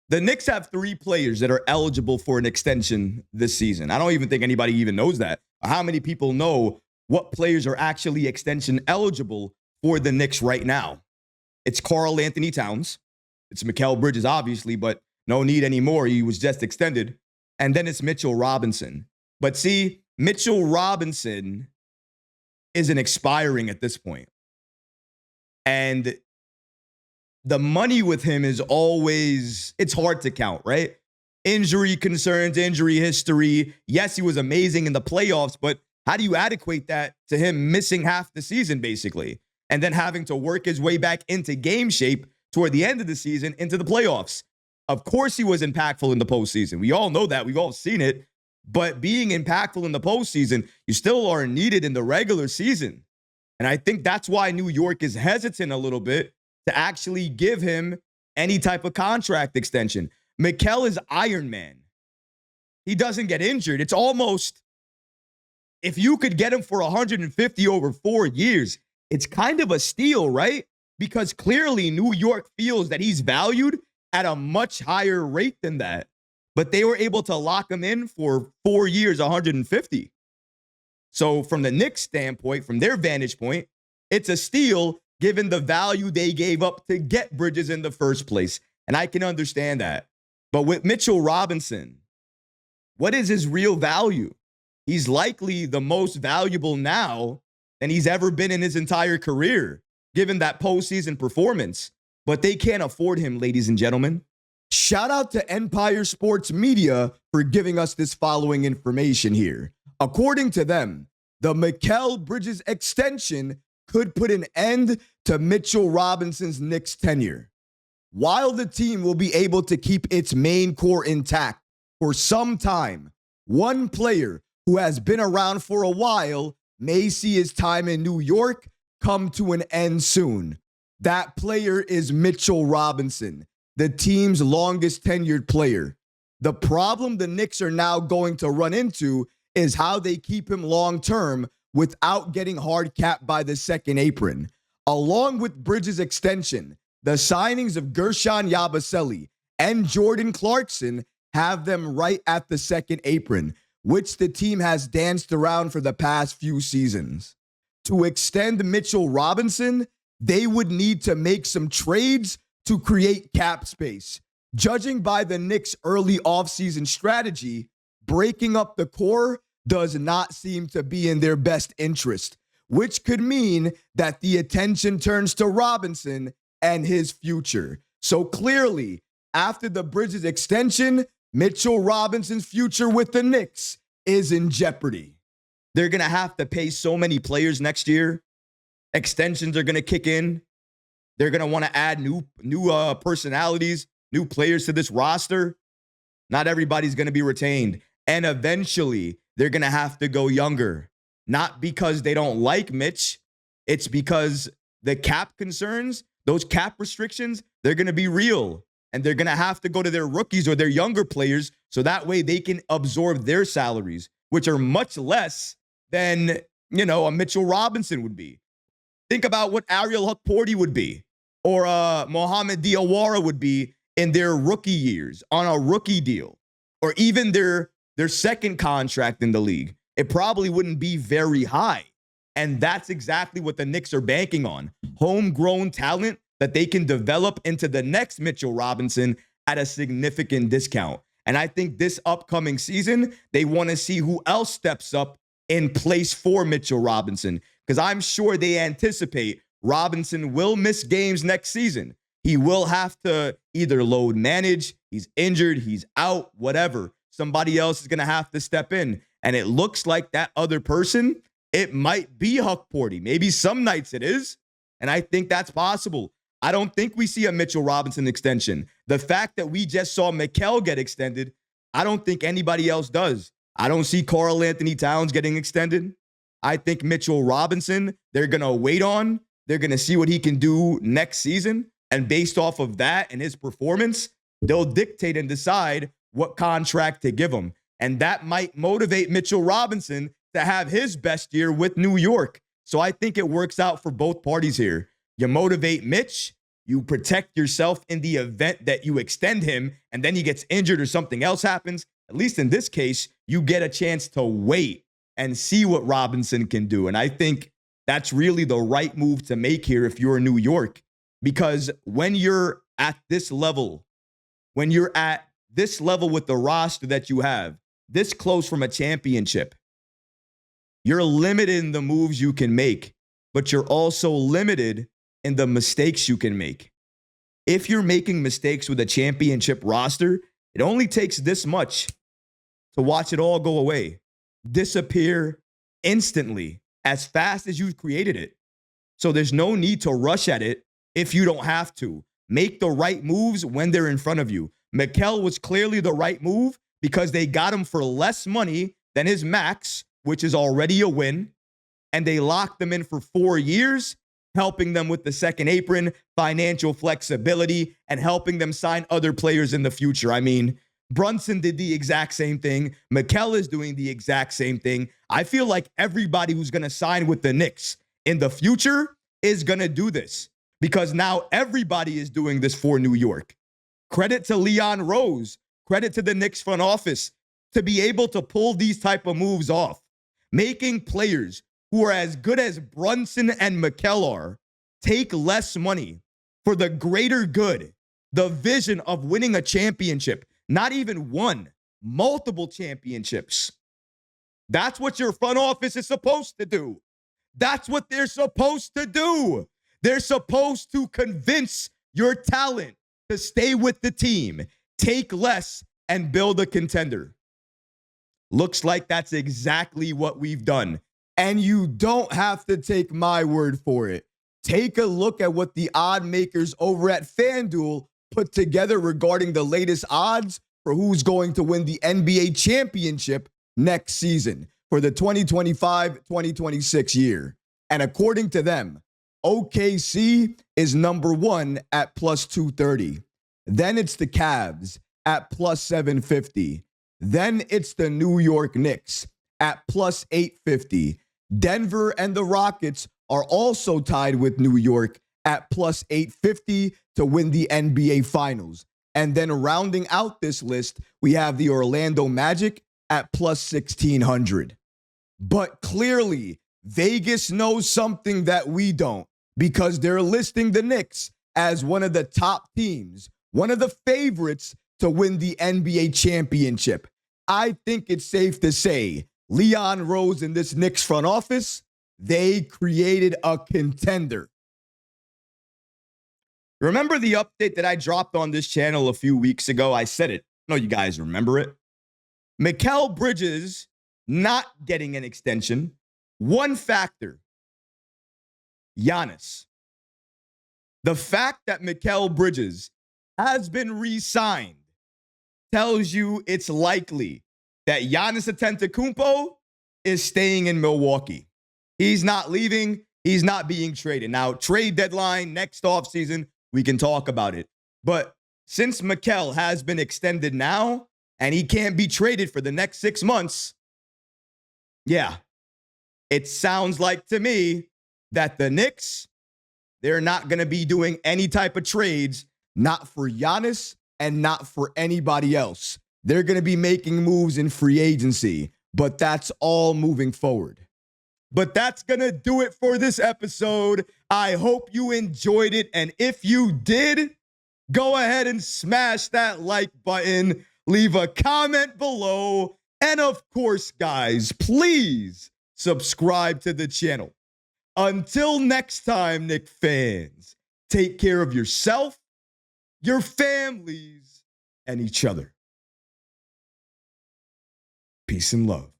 The Knicks have 3 players that are eligible for an extension this season. I don't even think anybody even knows that. How many people know what players are actually extension eligible for the Knicks right now? It's Karl Anthony Towns. It's Mikal Bridges, obviously, but no need anymore. He was just extended. And then it's Mitchell Robinson. But see, Mitchell Robinson isn't expiring at this point. And the money with him is always, it's hard to count, right? Injury concerns, injury history. Yes, he was amazing in the playoffs, but how do you adequate that to him missing half the season, basically, and then having to work his way back into game shape toward the end of the season into the playoffs? Of course, he was impactful in the postseason. We all know that. We've all seen it. But being impactful in the postseason, you still are needed in the regular season. And I think that's why New York is hesitant a little bit to actually give him any type of contract extension. Mikal is Iron Man. He doesn't get injured. It's almost, if you could get him for 150 over 4 years, it's kind of a steal, right? Because clearly New York feels that he's valued at a much higher rate than that. But they were able to lock him in for 4 years, 150. So from the Knicks standpoint, from their vantage point, it's a steal given the value they gave up to get Bridges in the first place. And I can understand that. But with Mitchell Robinson, what is his real value? He's likely the most valuable now than he's ever been in his entire career, given that postseason performance. But they can't afford him, ladies and gentlemen. Shout out to Empire Sports Media for giving us this following information here. According to them, the Mikal Bridges extension could put an end to Mitchell Robinson's Knicks tenure. While the team will be able to keep its main core intact for some time, one player who has been around for a while may see his time in New York come to an end soon. That player is Mitchell Robinson, the team's longest tenured player. The problem the Knicks are now going to run into is how they keep him long-term without getting hard capped by the second apron. Along with Bridges' extension, the signings of Gershon Yabusele and Jordan Clarkson have them right at the second apron, which the team has danced around for the past few seasons. To extend Mitchell Robinson, they would need to make some trades to create cap space. Judging by the Knicks' early offseason strategy, breaking up the core does not seem to be in their best interest, which could mean that the attention turns to Robinson and his future. So clearly, after the Bridges extension, Mitchell Robinson's future with the Knicks is in jeopardy. They're going to have to pay so many players next year. Extensions are going to kick in. They're going to want to add new personalities, new players to this roster. Not everybody's going to be retained. And eventually, they're going to have to go younger. Not because they don't like Mitch. It's because the cap concerns, those cap restrictions, they're going to be real. And they're going to have to go to their rookies or their younger players so that way they can absorb their salaries, which are much less than, a Mitchell Robinson would be. Think about what Ariel Hukporti would be or Mohamed Diawara would be in their rookie years on a rookie deal or even their second contract in the league. It probably wouldn't be very high. And that's exactly what the Knicks are banking on. Homegrown talent that they can develop into the next Mitchell Robinson at a significant discount. And I think this upcoming season, they want to see who else steps up in place for Mitchell Robinson. Because I'm sure they anticipate Robinson will miss games next season. He will have to either load manage, he's injured, he's out, whatever. Somebody else is going to have to step in. And it looks like that other person, it might be Hukporti. Maybe some nights it is. And I think that's possible. I don't think we see a Mitchell Robinson extension. The fact that we just saw Mikal get extended, I don't think anybody else does. I don't see Karl Anthony Towns getting extended. I think Mitchell Robinson, they're going to wait on. They're going to see what he can do next season. And based off of that and his performance, they'll dictate and decide what contract to give him. And that might motivate Mitchell Robinson to have his best year with New York. So I think it works out for both parties here. You motivate Mitch, You protect yourself in the event that you extend him and then he gets injured or something else happens. At least in this case, you get a chance to wait and see what Robinson can do. And I think that's really the right move to make here if you're in New York, because when you're at this level, with the roster that you have, this close from a championship, you're limited in the moves you can make, but you're also limited in the mistakes you can make. If you're making mistakes with a championship roster, it only takes this much to watch it all go away, disappear instantly, as fast as you've created it. So there's no need to rush at it if you don't have to. Make the right moves when they're in front of you. Mikal was clearly the right move because they got him for less money than his max, which is already a win. And they locked them in for 4 years, helping them with the second apron, financial flexibility, and helping them sign other players in the future. I mean, Brunson did the exact same thing. Mikal is doing the exact same thing. I feel like everybody who's going to sign with the Knicks in the future is going to do this because now everybody is doing this for New York. Credit to Leon Rose. Credit to the Knicks front office to be able to pull these type of moves off. Making players who are as good as Brunson and Mikal are take less money for the greater good, the vision of winning a championship. Not even one, multiple championships. That's what your front office is supposed to do. That's what they're supposed to do. They're supposed to convince your talent to stay with the team, take less, and build a contender. Looks like that's exactly what we've done. And you don't have to take my word for it. Take a look at what the odd makers over at FanDuel put together regarding the latest odds for who's going to win the NBA championship next season for the 2025-2026 year. And according to them, OKC is number one at plus 230. Then it's the Cavs at plus 750. Then it's the New York Knicks at plus 850. Denver and the Rockets are also tied with New York at plus 850 to win the NBA Finals. And then rounding out this list, we have the Orlando Magic at plus 1600. But clearly, Vegas knows something that we don't because they're listing the Knicks as one of the top teams, one of the favorites to win the NBA championship. I think it's safe to say Leon Rose and this Knicks front office, they created a contender. Remember the update that I dropped on this channel a few weeks ago? I said it. I know you guys remember it. Mikal Bridges not getting an extension. One factor, Giannis. The fact that Mikal Bridges has been re-signed tells you it's likely that Giannis Antetokounmpo is staying in Milwaukee. He's not leaving. He's not being traded. Now, trade deadline next offseason, we can talk about it. But since Mikal has been extended now and he can't be traded for the next 6 months, yeah, it sounds like to me that the Knicks, they're not going to be doing any type of trades, not for Giannis and not for anybody else. They're going to be making moves in free agency, but that's all moving forward. But that's going to do it for this episode. I hope you enjoyed it. And if you did, go ahead and smash that like button, leave a comment below. And of course, guys, please subscribe to the channel. Until next time, Knicks fans, take care of yourself, your families, and each other. Peace and love.